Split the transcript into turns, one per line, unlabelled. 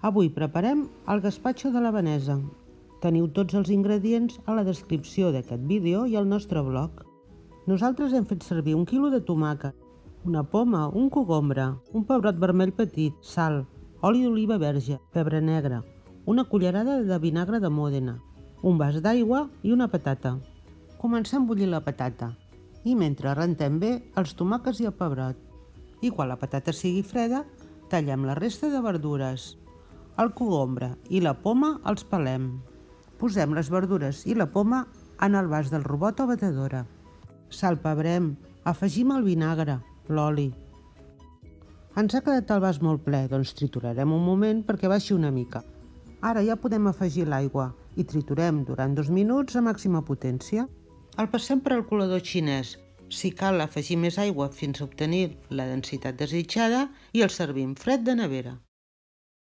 Avui preparem el gaspatxo de l'havanesa. Teniu tots els ingredients a la descripció d'aquest vídeo i al nostre blog. Nosaltres hem fet servir 1 quilo de tomàquet, una poma, un cogombre, un pebrot vermell petit, sal, oli d'oliva verge, pebre negre, una cullerada de vinagre de Mòdena, un vas d'aigua i una patata. Comencem a bullir la patata i mentre rentem bé els tomàquets i el pebrot. I quan la patata sigui freda, tallem la resta de verdures. El cogombre i la poma els pelem. Posem les verdures i la poma en el vas del robot o batedora. Salpebrem, afegim el vinagre, l'oli. Ens ha quedat el vas molt ple, doncs triturarem un moment perquè baixi una mica. Ara ja podem afegir l'aigua i triturem durant 2 minuts a màxima potència. El passem per al colador xinès. Si cal, afegir més aigua fins a obtenir la densitat desitjada i el servim fred de nevera.